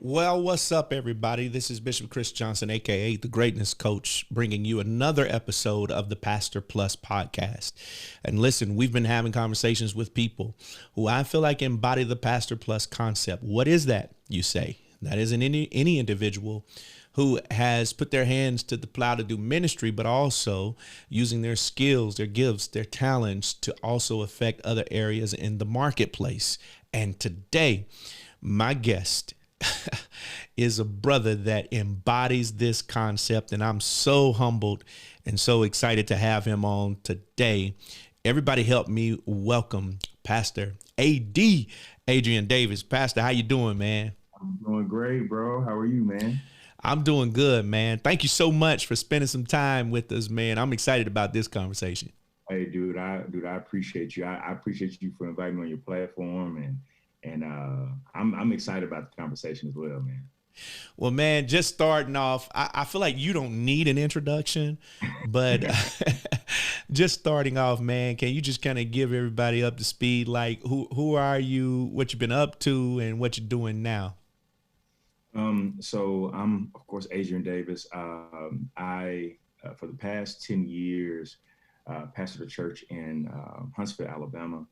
Well, what's up, everybody? This is Bishop Chris Johnson, aka the Greatness Coach, bringing you another episode of the Pastor Plus podcast. And listen, we've been having conversations with people who I feel like embody the Pastor Plus concept. What is that, you say? That isn't any individual who has put their hands to the plow to do ministry, but also using their skills, their gifts, their talents to also affect other areas in the marketplace. And today, my guest is a brother that embodies this concept, and I'm so humbled and so excited to have him on today. Everybody help me welcome Pastor AD, Adrian Davis. Pastor, how you doing, man? I'm doing great, bro. How are you, man? I'm doing good, man. Thank you so much for spending some time with us, man. I'm excited about this conversation. Hey, dude, I appreciate you. I appreciate you for inviting me on your platform, and I'm excited about the conversation as well, man. Well, man, just starting off, I feel like you don't need an introduction, but just starting off, man, can you just kind of give everybody up to speed? Like, who are you, what you've been up to, and what you're doing now? So I'm, of course, Adrian Davis. For the past 10 years, pastored a church in Huntsville, Alabama.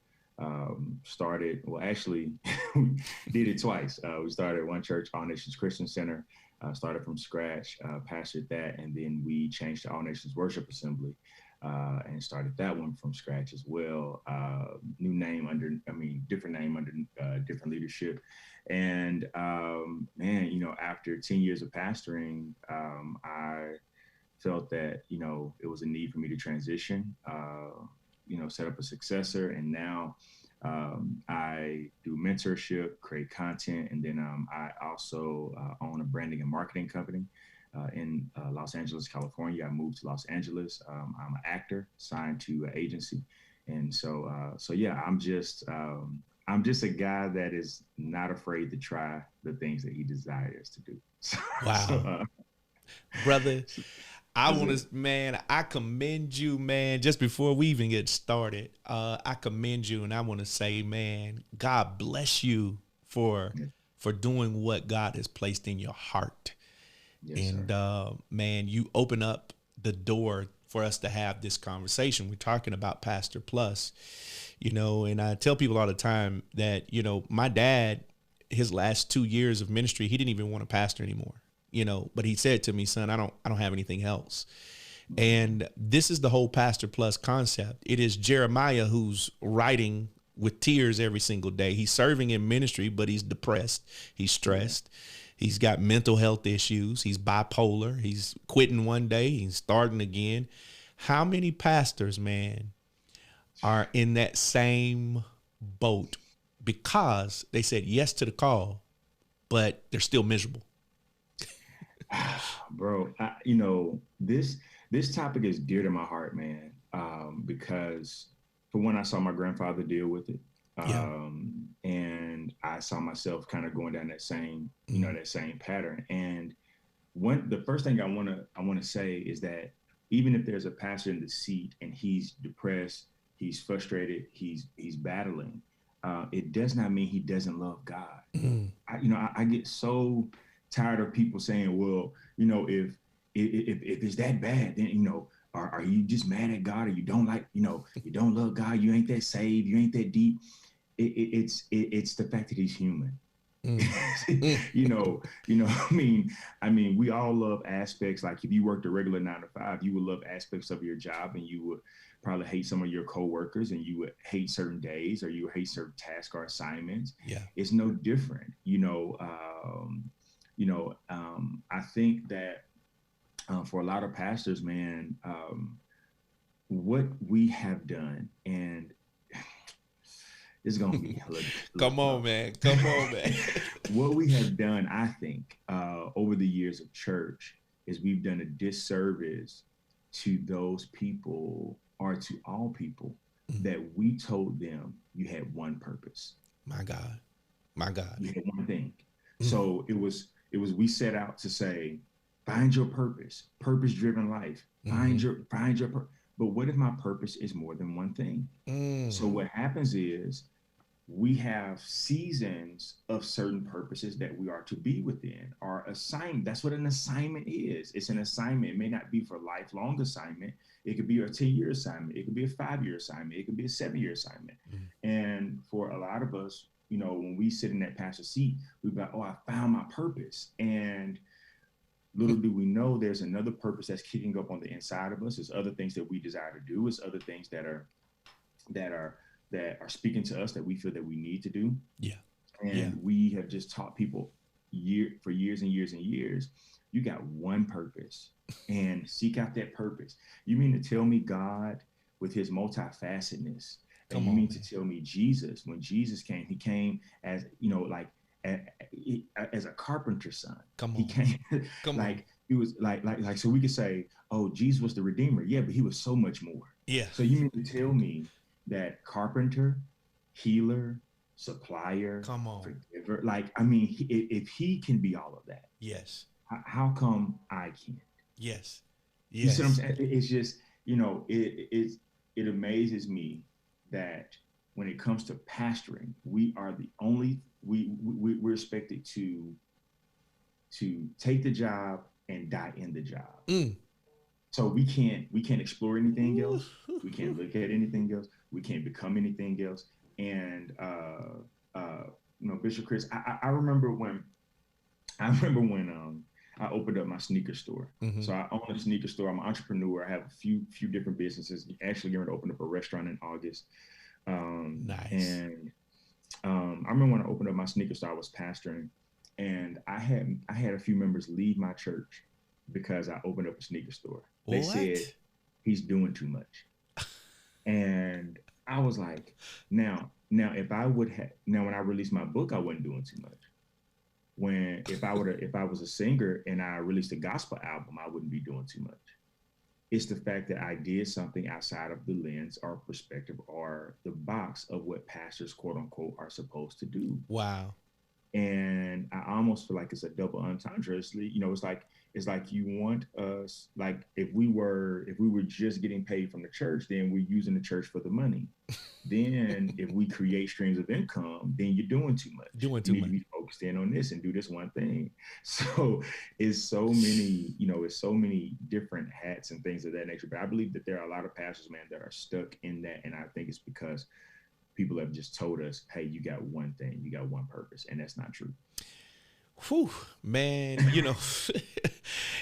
Actually, we did it twice. We started one church, All Nations Christian Center, started from scratch, pastored that, and then we changed to All Nations Worship Assembly, and started that one from scratch as well. Different name under different leadership. And man, after 10 years of pastoring, I felt that, it was a need for me to transition, set up a successor. And now I do mentorship, create content, and then I also own a branding and marketing company in Los Angeles, California. I moved to Los Angeles. I'm an actor signed to an agency. And so yeah, I'm just a guy that is not afraid to try the things that he desires to do. Wow. Brother, I commend you, man. Just before we even get started, I commend you, and I want to say, man, God bless you for doing what God has placed in your heart. Yes, and sir. Man, you open up the door for us to have this conversation. We're talking about Pastor Plus, and I tell people all the time that, my dad, his last 2 years of ministry, he didn't even want to pastor anymore. But he said to me, son, I don't have anything else. And this is the whole Pastor Plus concept. It is Jeremiah who's writing with tears every single day. He's serving in ministry, but he's depressed. He's stressed. He's got mental health issues. He's bipolar. He's quitting one day. He's starting again. How many pastors, man, are in that same boat because they said yes to the call, but they're still miserable? Bro, this topic is dear to my heart, man, because for one, I saw my grandfather deal with it. And I saw myself kind of going down that same, that same pattern. And the first thing I want to say is that even if there's a pastor in the seat and he's depressed, he's frustrated, he's battling, it does not mean he doesn't love God. I get so tired of people saying, well, if it's that bad, then, are you just mad at God, or you don't like, you don't love God, you ain't that saved, you ain't that deep. It's the fact that he's human. I mean, we all love aspects. Like if you worked a regular 9 to 5, you would love aspects of your job, and you would probably hate some of your coworkers, and you would hate certain days, or you would hate certain tasks or assignments. Yeah. It's no different, I think that for a lot of pastors, man, what we have done, and it's going to be Come on, man. Come on, man. What we have done, I think, over the years of church, is we've done a disservice to those people, or to all people, that we told them you had one purpose. My God. You had one thing. So it was we set out to say, find your purpose-driven life. Find your purpose. But what if my purpose is more than one thing? So what happens is, we have seasons of certain purposes that we are to be within. Our assignment, that's what an assignment is. It's an assignment. It may not be for lifelong assignment. It could be a 10-year assignment. It could be a 5-year assignment. It could be a 7-year assignment. Mm. And for a lot of us, you know, when we sit in that pastor seat, we've got, oh, I found my purpose. And little do we know there's another purpose that's kicking up on the inside of us. There's other things that we desire to do. It's other things that are that are speaking to us that we feel that we need to do. Yeah. And Yeah. we have just taught people for years and years and years, you got one purpose and seek out that purpose. You mean to tell me God with his multifacetedness, and Come you on, mean man. to tell me Jesus, when Jesus came, he came as, you know, like as a carpenter's son. Come He on. came Come on. like he was like so we could say, oh, Jesus was the redeemer. Yeah, but he was so much more. Yeah. So you mean to tell me that carpenter, healer, supplier, Come on. forgiver, like I mean, if he can be all of that, Yes. how come I can't? Yes. You see what I'm Yes. saying? It's just, you know, it amazes me that when it comes to pastoring, we are the only we're expected to take the job and die in the job. Mm. So we can't explore anything else. We can't look at anything else. We can't become anything else. And you know, Bishop Chris, I remember when I opened up my sneaker store. Mm-hmm. So I own a sneaker store. I'm an entrepreneur. I have a few different businesses. Actually, going to open up a restaurant in August. Nice. And I remember when I opened up my sneaker store, I was pastoring, and I had a few members leave my church because I opened up a sneaker store. They What? said he's doing too much, and I was like, now if I would have now when I released my book, I wasn't doing too much. When if I was a singer and I released a gospel album, I wouldn't be doing too much. It's the fact that I did something outside of the lens or perspective or the box of what pastors, quote unquote, are supposed to do. Wow. And I almost feel like it's a double entendre. You know, it's like you want us, like if we were just getting paid from the church, then we're using the church for the money. Then if we create streams of income, then you're doing too much. Doing You too need to much. be focused in on this and do this one thing. So it's so many different hats and things of that nature. But I believe that there are a lot of pastors, man, that are stuck in that. And I think it's because people have just told us, hey, you got one thing, you got one purpose, and that's not true. Whew, man, you know,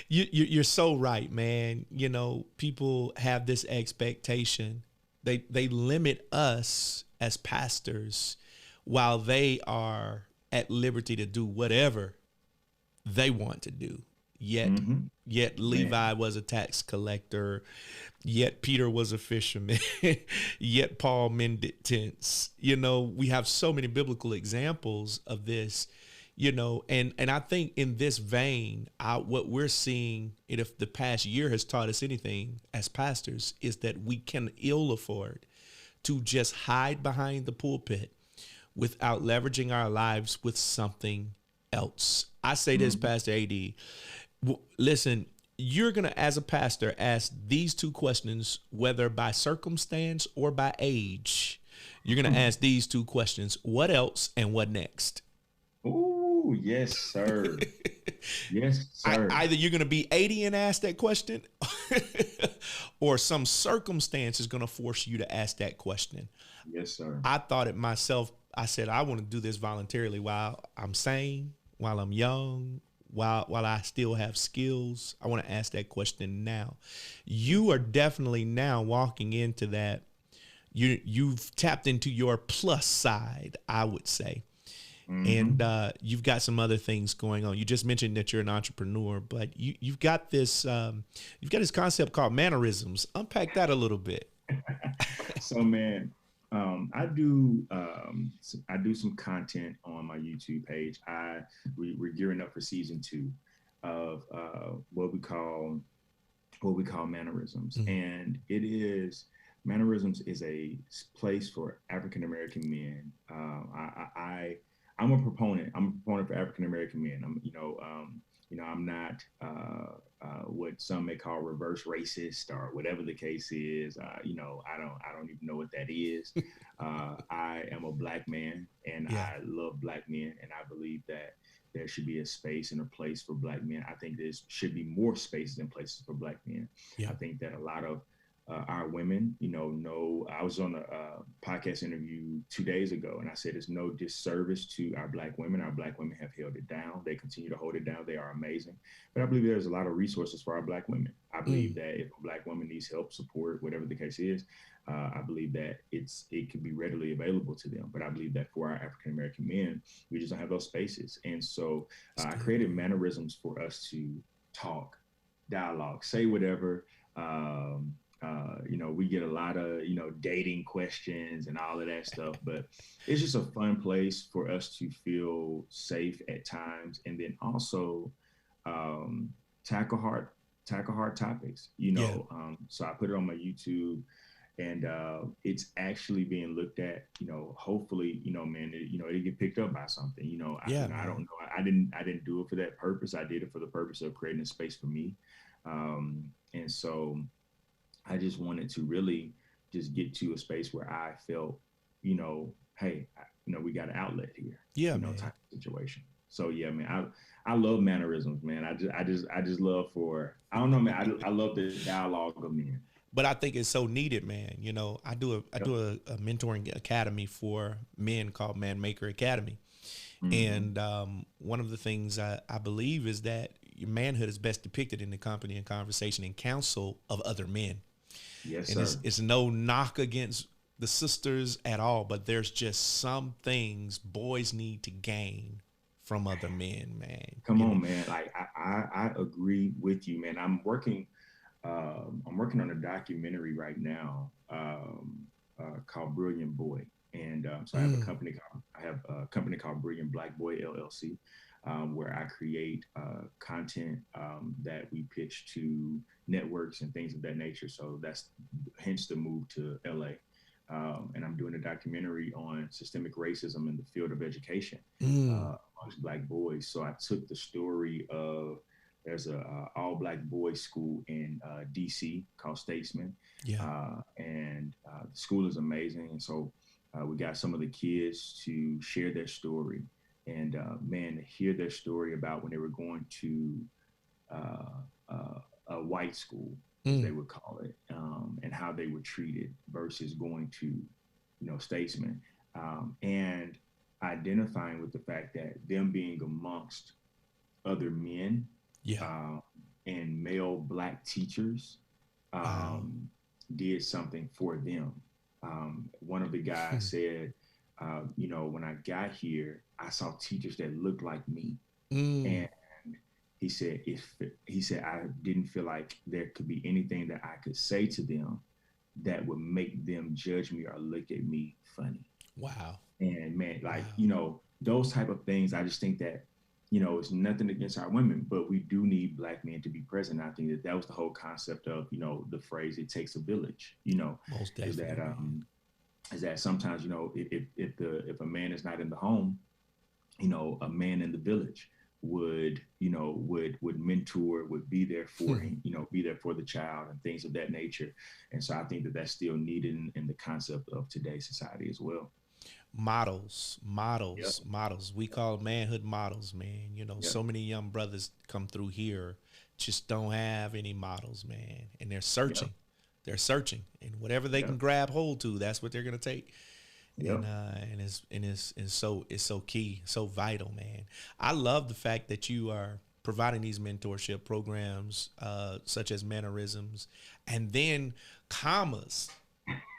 you're so right, man. You know, people have this expectation. They limit us as pastors while they are at liberty to do whatever they want to do. Yet, Mm-hmm. yet Levi was a tax collector. Yet Peter was a fisherman. Yet Paul mended tents. You know, we have so many biblical examples of this. You know, and I think in this vein, what we're seeing, and if the past year has taught us anything as pastors, is that we can ill afford to just hide behind the pulpit without leveraging our lives with something else. I say this, Mm-hmm. Pastor AD. Listen, you're going to, as a pastor, ask these two questions, whether by circumstance or by age. You're going to ask these two questions: what else and what next? Oh, yes, sir. Yes, sir. Either you're going to be 80 and ask that question, or some circumstance is going to force you to ask that question. Yes, sir. I thought it myself. I said, I want to do this voluntarily while I'm sane, while I'm young, while I still have skills. I want to ask that question now. You are definitely now walking into that. You've tapped into your plus side, I would say. Mm-hmm. And you've got some other things going on. You just mentioned that you're an entrepreneur, but you've got this concept called mannerisms. Unpack that a little bit. So, man, I do some content on my YouTube page. We're gearing up for season 2 of what we call mannerisms, Mm-hmm. and mannerisms is a place for African American men. I'm a proponent wanted for African American men. I'm not what some may call reverse racist or whatever the case is. I don't even know what that is. I am a black man, and Yeah. I love black men, and I believe that there should be a space and a place for black men. I think there should be more spaces and places for black men. Yeah. I think that a lot of our women, know I was on a podcast interview 2 days ago, and I said it's no disservice to our black women. Our black women have held it down. They continue to hold it down. They are amazing. But I believe there's a lot of resources for our black women. I believe that if a black woman needs help, support, whatever the case is, I believe that it can be readily available to them. But I believe that for our African American men, we just don't have those spaces. And so I created mannerisms for us to talk, dialogue, say whatever. We get a lot of, dating questions and all of that stuff, but it's just a fun place for us to feel safe at times. And then also tackle hard topics, Yeah. So I put it on my YouTube, and it's actually being looked at, hopefully, man, it get picked up by something, Yeah, I don't man. know. I didn't do it for that purpose. I did it for the purpose of creating a space for me. And so I just wanted to really just get to a space where I felt, hey, we got an outlet here, Yeah, man. type of situation. So yeah, man, I love mannerisms, man. I just love for, I don't know, man. I love the dialogue of men. But I think it's so needed, man. I Yep. do a mentoring academy for men called Man Maker Academy. Mm-hmm. And one of the things I believe is that your manhood is best depicted in the company and conversation and counsel of other men. Yes, And sir. it's no knock against the sisters at all, but there's just some things boys need to gain from other men, man. Come on, man. Like I agree with you, man. I'm working on a documentary right now, called Brilliant Boy, and so Mm, I have a company called Brilliant Black Boy LLC, where I create content that we pitch to networks and things of that nature. So that's hence the move to LA. And I'm doing a documentary on systemic racism in the field of education mm, amongst Black boys. So I took the story of there's a all Black boys school in DC called Statesman, yeah. and the school is amazing. And so we got some of the kids to share their story, and man, to hear their story about when they were going to a white school, as they Mm, would call it, and how they were treated versus going to, Statesman, and identifying with the fact that them being amongst other men yeah. um, and male Black teachers Wow. um, did something for them. One of the guys said, when I got here, I saw teachers that looked like me. Mm, And he said I didn't feel like there could be anything that I could say to them that would make them judge me or look at me funny. wow. And man, like, Wow. those type of things, I just think that, it's nothing against our women, but we do need Black men to be present. I think that was the whole concept of, the phrase, it takes a village, Most is definitely, that, man. sometimes, if a man is not in the home, a man in the village would mentor, would be there for him, be there for the child and things of that nature. And so I think that that's still needed in the concept of today's society as well. Models, Yep. models, models. We call manhood models, man. Yep. So many young brothers come through here just don't have any models, man. And they're Yep. searching. They're searching. And whatever they can Yep. grab hold to, that's what they're gonna take. And Yep. it's so key, so vital, man. I love the fact that you are providing these mentorship programs, such as mannerisms, and then commas.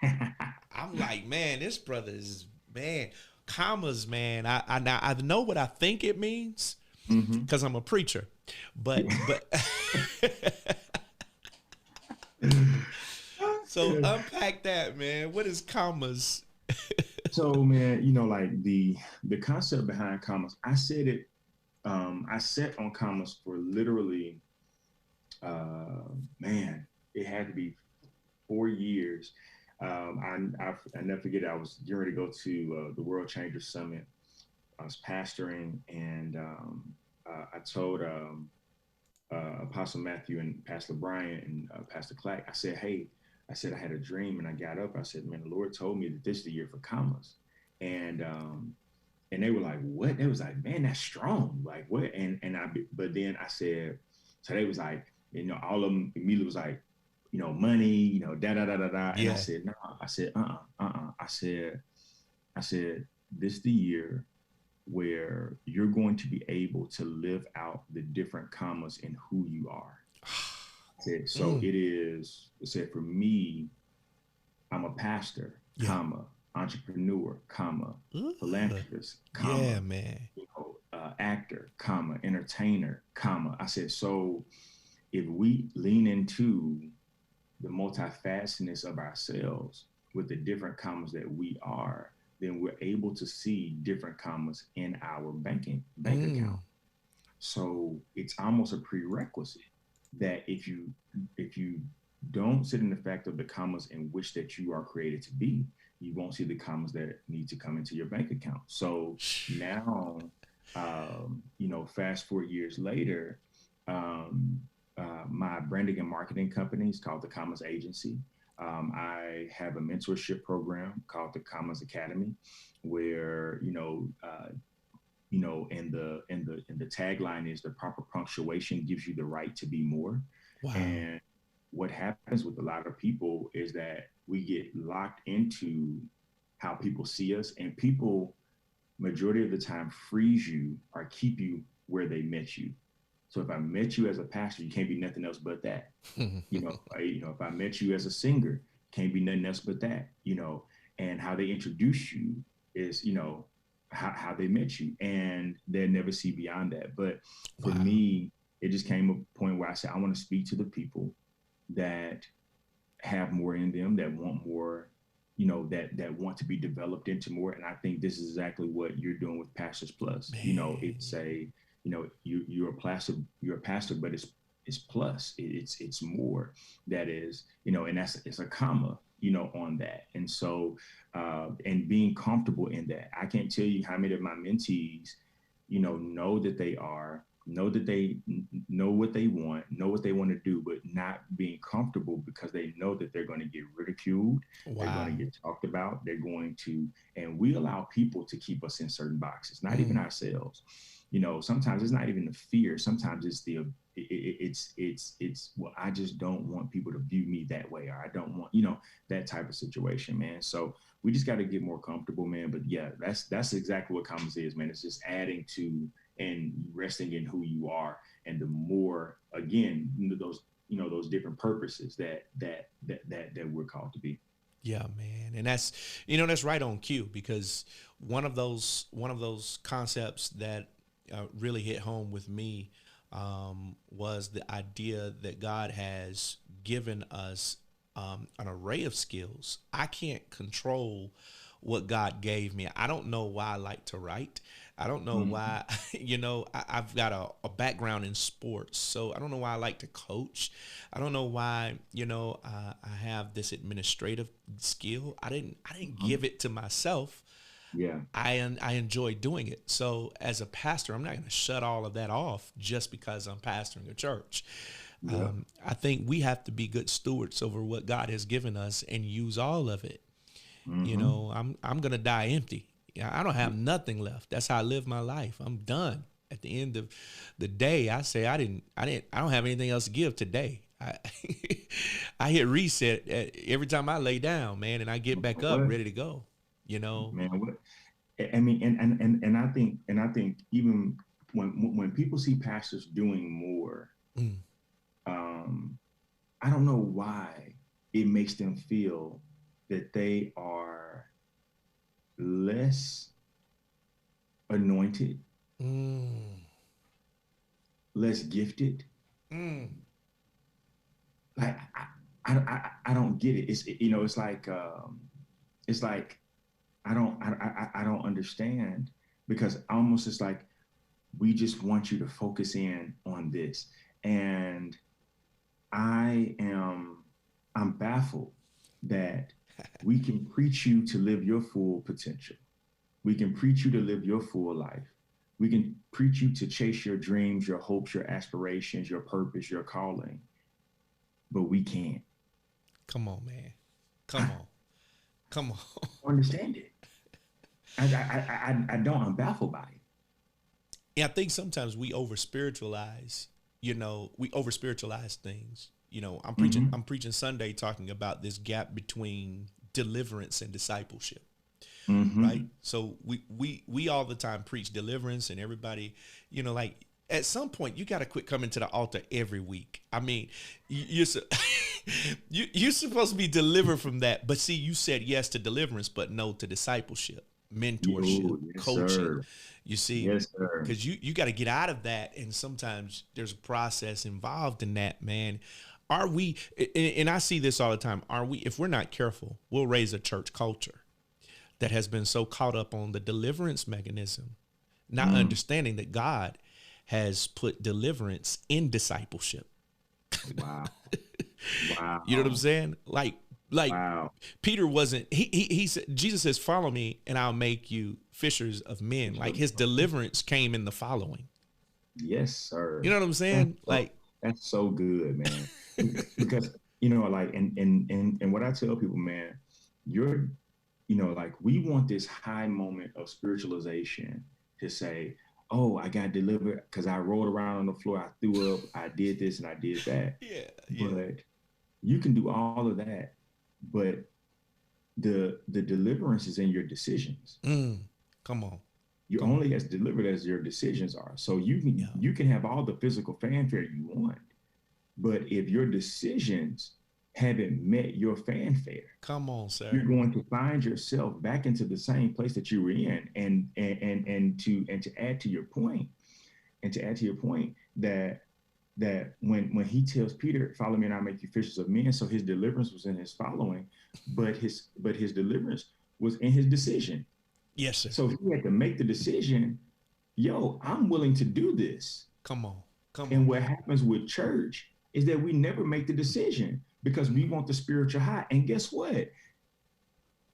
I'm like, man, this brother is man, commas, man. I know what I think it means Hmm. because I'm a preacher, but so unpack that, man. What is commas? So man, like the concept behind commas, I said it. I sat on commas for literally, man, it had to be 4 years. I never forget. I was getting ready to go to the World Changers Summit I was pastoring, and I told Apostle Matthew and Pastor Brian and Pastor Clack, I said, hey, I said I had a dream, and I got up. I said, man, the Lord told me that this is the year for commas, and and they were like, what? They was like, man, that's strong. Like what? But then I said, so they was like, all of them immediately was like, money, da da da da da. And I said, no, I said, I said, this is the year where you're going to be able to live out the different commas in who you are. I said, so it is, I said, for me, I'm a pastor, comma, entrepreneur, comma, philanthropist, comma, man. Actor, comma, entertainer, comma. I said, so if we lean into the multifacetedness of ourselves with the different commas that we are, then we're able to see different commas in our bank account. So it's almost a prerequisite that if you don't sit in the fact of the commas in which that you are created to be, you won't see the commas that need to come into your bank account. So now, fast 4 years later, my branding and marketing company is called the Commas Agency. I have a mentorship program called the Commas Academy, where and the tagline is the proper punctuation gives you the right to be more. Wow. And what happens with a lot of people is that we get locked into how people see us, and people majority of the time freeze you or keep you where they met you. So if I met you as a pastor, you can't be nothing else but that. If I met you as a singer, can't be nothing else but that. And how they introduce you is, how they met you, and they'll never see beyond that. But for me, it just came a point where I said, I want to speak to the people that have more in them, that want more, that want to be developed into more. And I think this is exactly what you're doing with Pastors Plus. Man. It's a, you're a pastor, but it's plus, it's more. That is, and it's a comma, on that. And so, and being comfortable in that. I can't tell you how many of my mentees, know that they know what they want, know what they want to do, but not being comfortable because they know that they're going to get ridiculed. They're going to get talked about. They're going to, and we allow people to keep us in certain boxes, not even ourselves. Sometimes it's not even the fear. Sometimes it's well, I just don't want people to view me that way, or I don't want, that type of situation, man. So we just got to get more comfortable, man. But yeah, that's exactly what commas is, man. It's just adding to and resting in who you are, and the more, again, those different purposes that we're called to be. Yeah, man. And that's right on cue, because one of those concepts that really hit home with me was the idea that God has given us an array of skills. I can't control what God gave me. I don't know why I like to write. I don't know why, I've got a background in sports, so I don't know why I like to coach. I don't know why, I have this administrative skill. I didn't give it to myself. Yeah. I enjoy doing it. So as a pastor, I'm not going to shut all of that off just because I'm pastoring a church. Yeah. I think we have to be good stewards over what God has given us and use all of it. I'm going to die empty. I don't have nothing left. That's how I live my life. I'm done. At the end of the day, I say I don't have anything else to give today. I hit reset every time I lay down, man, and I get back up ready to go. Man, what I mean, and I think even when people see pastors doing more, I don't know why it makes them feel that they are less anointed, less gifted. Like I don't get it. It's like I don't understand, because almost it's like we just want you to focus in on this, and I'm baffled that we can preach you to live your full potential. We can preach you to live your full life. We can preach you to chase your dreams, your hopes, your aspirations, your purpose, your calling, but we can't. Come on, man. Come on. Come on. Understand it. I don't. I'm baffled by it. Yeah, I think sometimes we over spiritualize, we over spiritualize things. Mm-hmm. I'm preaching Sunday talking about this gap between deliverance and discipleship. Right? Mm-hmm. So we all the time preach deliverance, and everybody, like at some point you got to quit coming to the altar every week. I mean, you're supposed to be delivered from that, but see, you said yes to deliverance, but no to discipleship, mentorship, Yo, yes, coaching. sir. You see, Yes, sir. because you got to get out of that, and sometimes there's a process involved in that, man. Are we? And I see this all the time. Are we? If we're not careful, we'll raise a church culture that has been so caught up on the deliverance mechanism, not Mm. understanding that God has put deliverance in discipleship. Wow. You know what I'm Wow. saying? Like Wow. Peter wasn't. He said, Jesus says, "Follow me, and I'll make you fishers of men." Like his deliverance came in the following. Yes, You sir. know what I'm That's saying? so, Like, that's so good, man. Because like, and what I tell people, man, you're, like we want this high moment of spiritualization to say, oh, I got delivered because I rolled around on the floor, I threw up, I did this and I did that. yeah, yeah. But you can do all of that, but the deliverance is in your decisions. Come on, You're come on. only as delivered as your decisions are. So Yeah, you can have all the physical fanfare you want, but if your decisions haven't met your fanfare, come on, you're sir. going to find yourself back into the same place that you were in. And to add to your point, that when he tells Peter, "Follow me, and I'll make you fishers of men," so his deliverance was in his following, but his deliverance was in his decision. Yes, sir. So he had to make the decision. Yo, I'm willing to do this. Come on, come And on. what happens with church is that we never make the decision because we want the spiritual high. And guess what?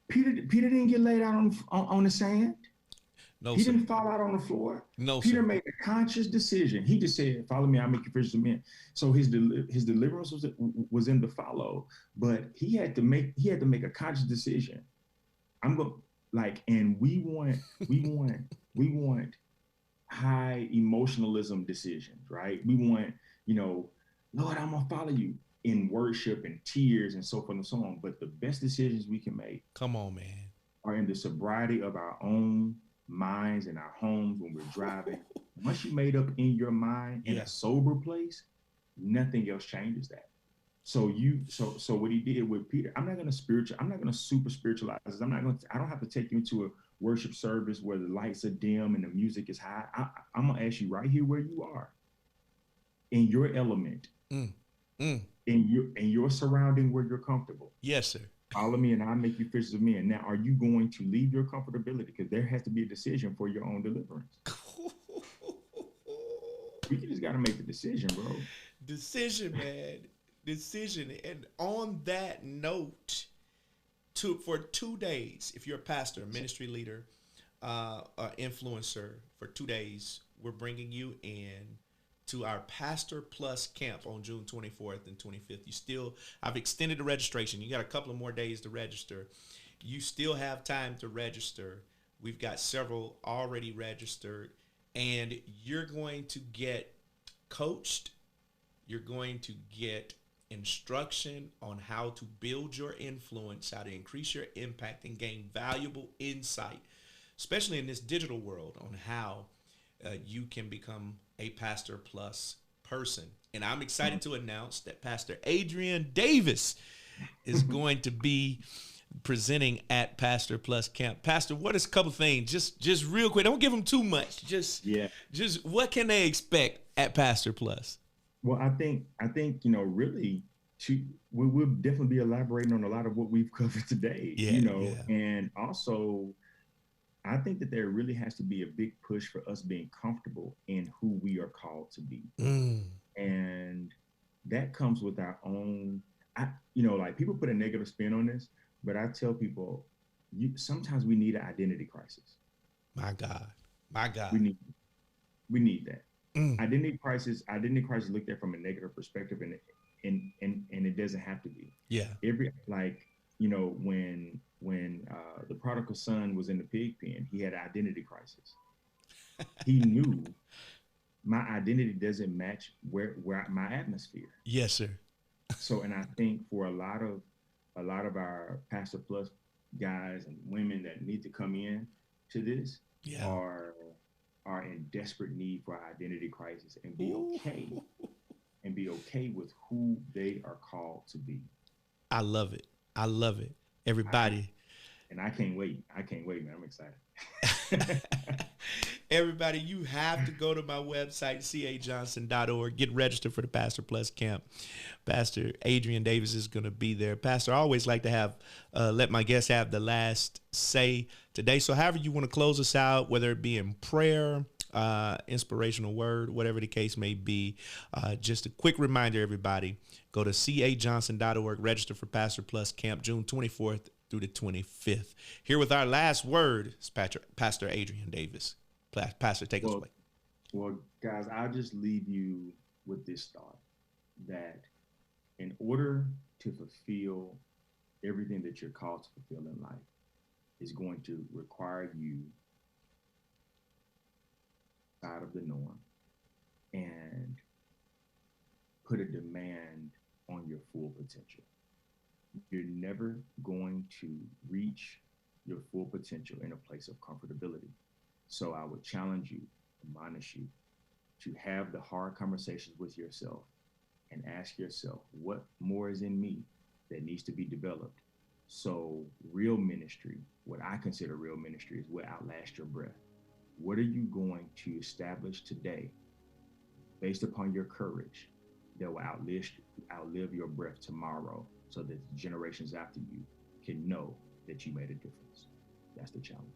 Peter didn't get laid out on the sand. No, He sir. didn't fall out on the floor. No, Peter sir. made a conscious decision. He just said, "Follow me, I'll make you fishers of men." So his deliverance was in the follow, but he had to make a conscious decision. I'm going like, and we want high emotionalism decisions, right? We want, you know, Lord, I'm gonna follow you in worship and tears and so forth and so on. But the best decisions we can make Come on, man. are in the sobriety of our own minds and our homes when we're driving. Once you made up in your mind in Yeah. a sober place, nothing else changes that. So what he did with Peter, I'm not gonna super spiritualize this. I don't have to take you into a worship service where the lights are dim and the music is high. I'm gonna ask you right here where you are, in your element, Mm, mm. in your surrounding where you're comfortable. Yes, sir. Follow me and I'll make you fishers of men. Now, are you going to leave your comfortability? Because there has to be a decision for your own deliverance. You just got to make the decision, bro. Decision, man. Decision. And on that note, for 2 days, if you're a pastor, a ministry leader, influencer, for 2 days, we're bringing you in to our Pastor Plus camp on June 24th and 25th. I've extended the registration. You got a couple of more days to register. You still have time to register. We've got several already registered, and you're going to get coached. You're going to get instruction on how to build your influence, how to increase your impact, and gain valuable insight, especially in this digital world, on how you can become a Pastor Plus person. And I'm excited to announce that Pastor Adrian Davis is going to be presenting at Pastor Plus Camp. Pastor, what is a couple things? Just real quick. Don't give them too much. Yeah. Just what can they expect at Pastor Plus? Well, I think really, we'll definitely be elaborating on a lot of what we've covered today. Yeah, yeah. And also, I think that there really has to be a big push for us being comfortable in who we are called to be, and that comes with our own. Like people put a negative spin on this, but I tell people, sometimes we need an identity crisis. My God. My We God. need we need that. Mm. Identity crisis looked at from a negative perspective, and it doesn't have to be. Yeah. Every like when the prodigal son was in the pig pen, he had an identity crisis. He knew my identity doesn't match where my atmosphere. Yes, sir. So, and I think for a lot of our Pastor Plus guys and women that need to come in to this Yeah. are are in desperate need for identity crisis Ooh. and be okay with who they are called to be. I love it. I love it. I Everybody. and I can't wait. I can't wait, man. I'm excited. Everybody, you have to go to my website, cajohnson.org. Get registered for the Pastor Plus camp. Pastor Adrian Davis is going to be there. Pastor, I always like to have let my guests have the last say today. So however you want to close us out, whether it be in prayer, inspirational word, whatever the case may be, just a quick reminder, everybody, go to cajohnson.org, register for Pastor Plus camp, June 24th through the 25th. Here with our last word is Pastor Adrian Davis. Pastor, take us Well, away. well, guys, I'll just leave you with this thought that in order to fulfill everything that you're called to fulfill in life is going to require you out of the norm and put a demand on your full potential. You're never going to reach your full potential in a place of comfortability. So I would challenge you, admonish you to have the hard conversations with yourself and ask yourself, what more is in me that needs to be developed? So real ministry, what I consider real ministry, is what outlasts your breath. What are you going to establish today based upon your courage that will outlive your breath tomorrow so that generations after you can know that you made a difference? That's the challenge.